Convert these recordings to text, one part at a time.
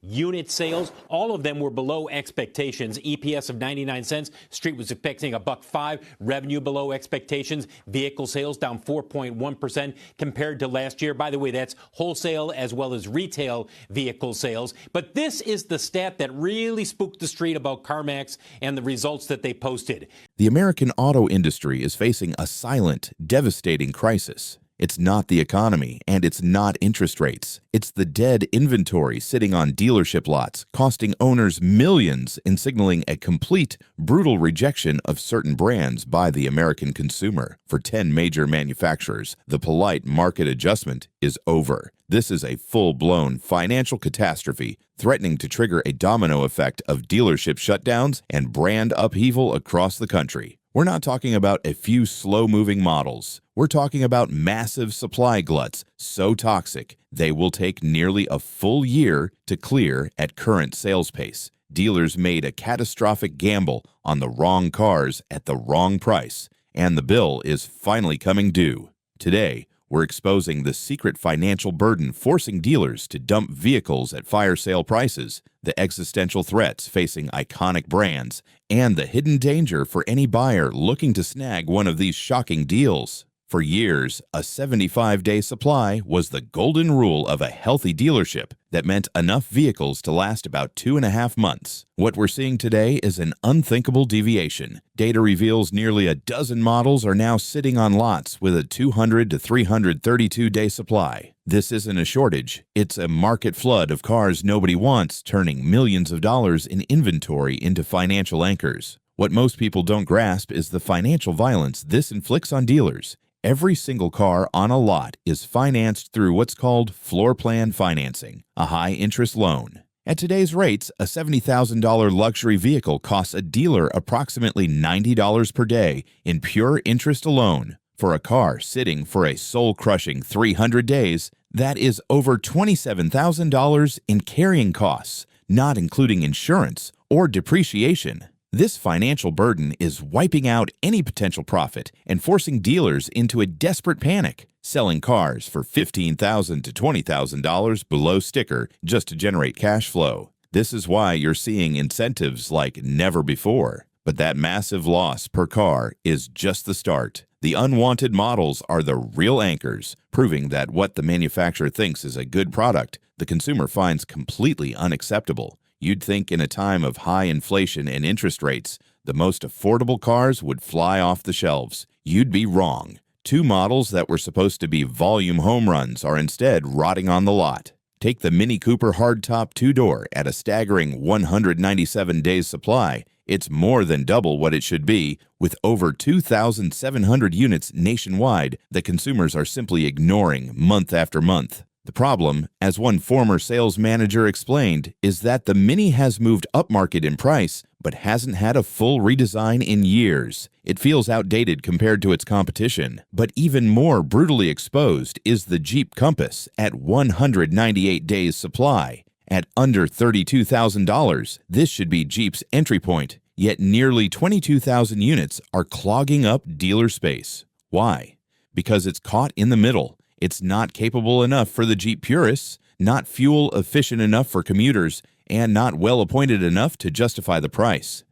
unit sales, all of them were below expectations. EPS of 99 cents. Street was expecting $1.05. Revenue below expectations. Vehicle sales down 4.1% compared to last year. By the way, that's wholesale as well as retail vehicle sales. But this is the stat that really spooked the street about CarMax and the results that they posted. The American auto industry is facing a silent, devastating crisis. It's not the economy, and it's not interest rates. It's the dead inventory sitting on dealership lots, costing owners millions and signaling a complete, brutal rejection of certain brands by the American consumer. For 10 major manufacturers, the polite market adjustment is over. This is a full-blown financial catastrophe, threatening to trigger a domino effect of dealership shutdowns and brand upheaval across the country. We're not talking about a few slow-moving models. We're talking about massive supply gluts so toxic they will take nearly a full year to clear at current sales pace. Dealers made a catastrophic gamble on the wrong cars at the wrong price, and the bill is finally coming due. Today, we're exposing the secret financial burden forcing dealers to dump vehicles at fire sale prices, the existential threats facing iconic brands, and the hidden danger for any buyer looking to snag one of these shocking deals. For years, a 75-day supply was the golden rule of a healthy dealership that meant enough vehicles to last about 2.5 months. What we're seeing today is an unthinkable deviation. Data reveals nearly a dozen models are now sitting on lots with a 200 to 332-day supply. This isn't a shortage. It's a market flood of cars nobody wants, turning millions of dollars in inventory into financial anchors. What most people don't grasp is the financial violence this inflicts on dealers. Every single car on a lot is financed through what's called floor plan financing, a high-interest loan. At today's rates, a $70,000 luxury vehicle costs a dealer approximately $90 per day in pure interest alone. For a car sitting for a soul-crushing 300 days, that is over $27,000 in carrying costs, not including insurance or depreciation. This financial burden is wiping out any potential profit and forcing dealers into a desperate panic, selling cars for $15,000 to $20,000 below sticker just to generate cash flow. This is why you're seeing incentives like never before. But that massive loss per car is just the start. The unwanted models are the real anchors, proving that what the manufacturer thinks is a good product, the consumer finds completely unacceptable. You'd think in a time of high inflation and interest rates, the most affordable cars would fly off the shelves. You'd be wrong. 2 models that were supposed to be volume home runs are instead rotting on the lot. Take the Mini Cooper hardtop 2-door at a staggering 197 days supply. It's more than double what it should be, with over 2,700 units nationwide that consumers are simply ignoring month after month. The problem, as one former sales manager explained, is that the Mini has moved upmarket in price, but hasn't had a full redesign in years. It feels outdated compared to its competition. But even more brutally exposed is the Jeep Compass at 198 days supply. At under $32,000, this should be Jeep's entry point, yet nearly 22,000 units are clogging up dealer space. Why? Because it's caught in the middle. It's not capable enough for the Jeep purists, not fuel efficient enough for commuters, and not well appointed enough to justify the price.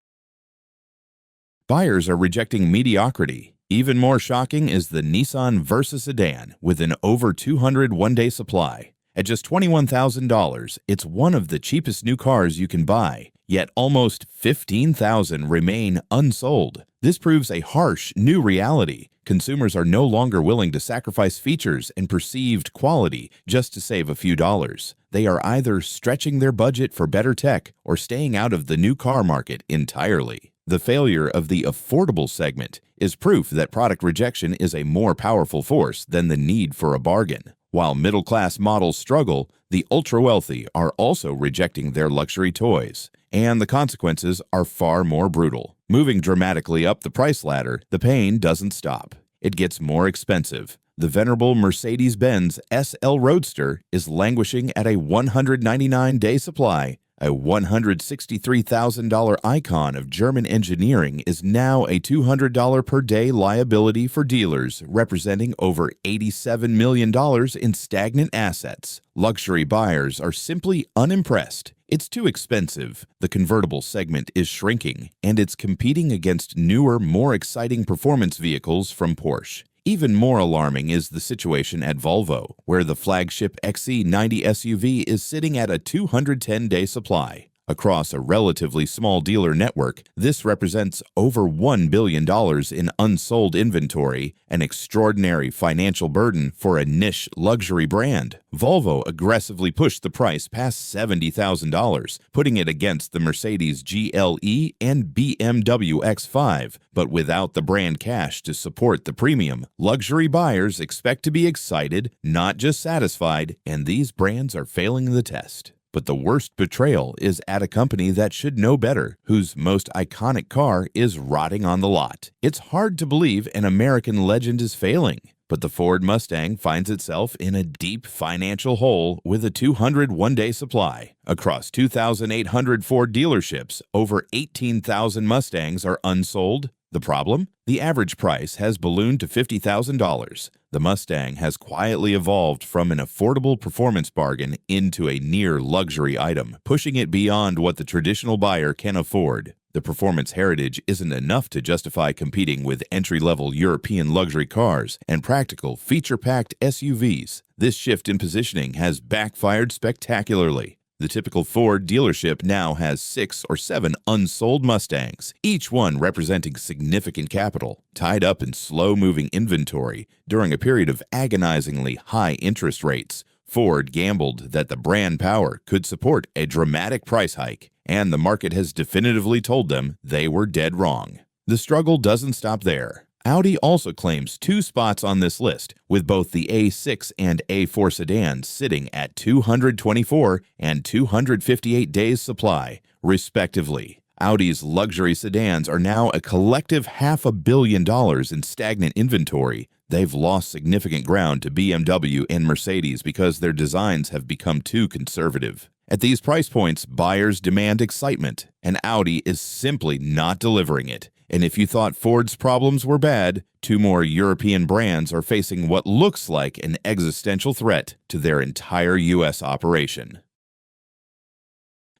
Buyers are rejecting mediocrity. Even more shocking is the Nissan Versa sedan with an over 200 one-day supply. At just $21,000, it's one of the cheapest new cars you can buy, yet almost 15,000 remain unsold. This proves a harsh new reality. Consumers are no longer willing to sacrifice features and perceived quality just to save a few dollars. They are either stretching their budget for better tech or staying out of the new car market entirely. The failure of the affordable segment is proof that product rejection is a more powerful force than the need for a bargain. While middle-class models struggle, the ultra-wealthy are also rejecting their luxury toys, and the consequences are far more brutal. Moving dramatically up the price ladder, the pain doesn't stop. It gets more expensive. The venerable Mercedes-Benz SL Roadster is languishing at a 199-day supply. A $163,000 icon of German engineering is now a $200 per day liability for dealers, representing over $87 million in stagnant assets. Luxury buyers are simply unimpressed. It's too expensive, the convertible segment is shrinking, and it's competing against newer, more exciting performance vehicles from Porsche. Even more alarming is the situation at Volvo, where the flagship XC90 SUV is sitting at a 210-day supply. Across a relatively small dealer network, this represents over $1 billion in unsold inventory, an extraordinary financial burden for a niche luxury brand. Volvo aggressively pushed the price past $70,000, putting it against the Mercedes GLE and BMW X5. But without the brand cash to support the premium, luxury buyers expect to be excited, not just satisfied, and these brands are failing the test. But the worst betrayal is at a company that should know better, whose most iconic car is rotting on the lot. It's hard to believe an American legend is failing, but the Ford Mustang finds itself in a deep financial hole with a 201-day supply. Across 2,800 Ford dealerships, over 18,000 Mustangs are unsold. The problem? The average price has ballooned to $50,000. The Mustang has quietly evolved from an affordable performance bargain into a near luxury item, pushing it beyond what the traditional buyer can afford. The performance heritage isn't enough to justify competing with entry-level European luxury cars and practical, feature-packed SUVs. This shift in positioning has backfired spectacularly. The typical Ford dealership now has 6 or 7 unsold Mustangs, each one representing significant capital, tied up in slow-moving inventory during a period of agonizingly high interest rates. Ford gambled that the brand power could support a dramatic price hike, and the market has definitively told them they were dead wrong. The struggle doesn't stop there. Audi also claims 2 spots on this list, with both the A6 and A4 sedans sitting at 224 and 258 days supply, respectively. Audi's luxury sedans are now a collective $500 million in stagnant inventory. They've lost significant ground to BMW and Mercedes because their designs have become too conservative. At these price points, buyers demand excitement, and Audi is simply not delivering it. And if you thought Ford's problems were bad, 2 more European brands are facing what looks like an existential threat to their entire U.S. operation.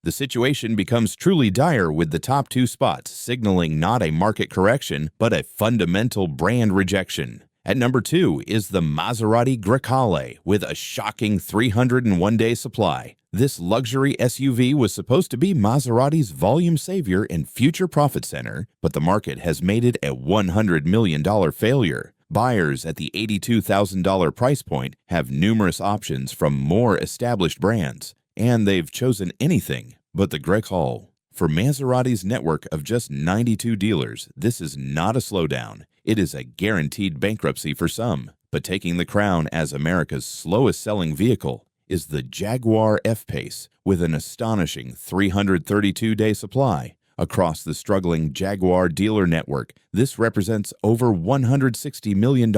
The situation becomes truly dire with the top 2 spots signaling not a market correction, but a fundamental brand rejection. At number 2 is the Maserati Grecale with a shocking 301-day supply. This luxury SUV was supposed to be Maserati's volume savior and future profit center, but the market has made it a $100 million failure. Buyers at the $82,000 price point have numerous options from more established brands, and they've chosen anything but the Grecale. For Maserati's network of just 92 dealers, this is not a slowdown. It is a guaranteed bankruptcy for some. But taking the crown as America's slowest-selling vehicle is the Jaguar F-Pace, with an astonishing 332-day supply. Across the struggling Jaguar dealer network, this represents over $160 million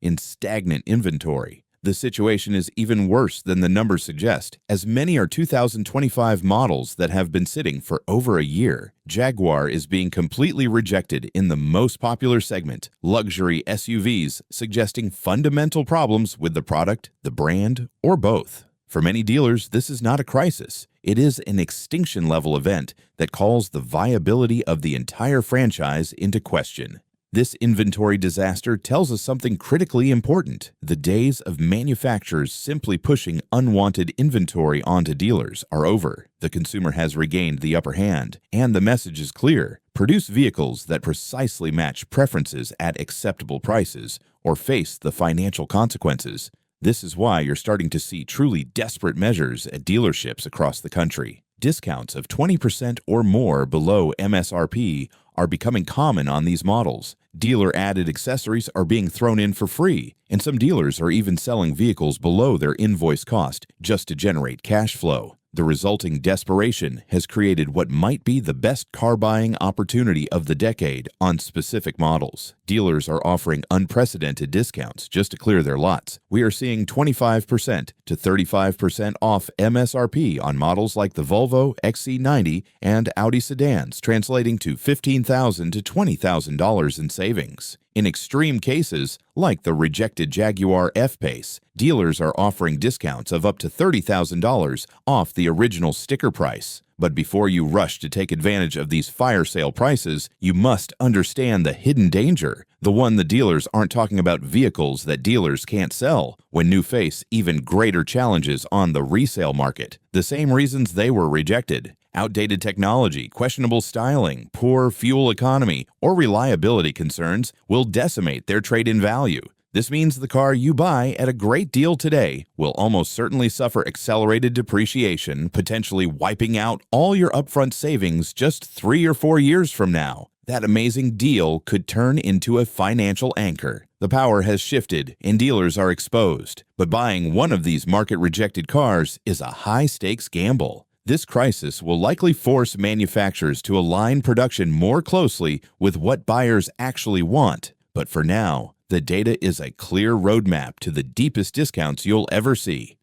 in stagnant inventory. The situation is even worse than the numbers suggest, as many are 2025 models that have been sitting for over a year. Jaguar is being completely rejected in the most popular segment, luxury SUVs, suggesting fundamental problems with the product, the brand, or both. For many dealers, this is not a crisis. It is an extinction-level event that calls the viability of the entire franchise into question. This inventory disaster tells us something critically important. The days of manufacturers simply pushing unwanted inventory onto dealers are over. The consumer has regained the upper hand, and the message is clear. Produce vehicles that precisely match preferences at acceptable prices, or face the financial consequences. This is why you're starting to see truly desperate measures at dealerships across the country. Discounts of 20% or more below MSRP are becoming common on these models. Dealer-added accessories are being thrown in for free, and some dealers are even selling vehicles below their invoice cost just to generate cash flow. The resulting desperation has created what might be the best car buying opportunity of the decade on specific models. dealers are offering unprecedented discounts just to clear their lots. We are seeing 25% to 35% off MSRP on models like the Volvo XC90 and Audi sedans, translating to $15,000 to $20,000 in savings. In extreme cases, like the rejected Jaguar F-Pace, dealers are offering discounts of up to $30,000 off the original sticker price. But before you rush to take advantage of these fire sale prices, you must understand the hidden danger, the one the dealers aren't talking about vehicles that dealers can't sell, when new face even greater challenges on the resale market. The same reasons they were rejected. Outdated technology, questionable styling, poor fuel economy, or reliability concerns will decimate their trade-in value. This means the car you buy at a great deal today will almost certainly suffer accelerated depreciation, potentially wiping out all your upfront savings just 3 or 4 years from now. That amazing deal could turn into a financial anchor. The power has shifted and dealers are exposed, but buying one of these market-rejected cars is a high-stakes gamble. This crisis will likely force manufacturers to align production more closely with what buyers actually want. But for now, the data is a clear roadmap to the deepest discounts you'll ever see.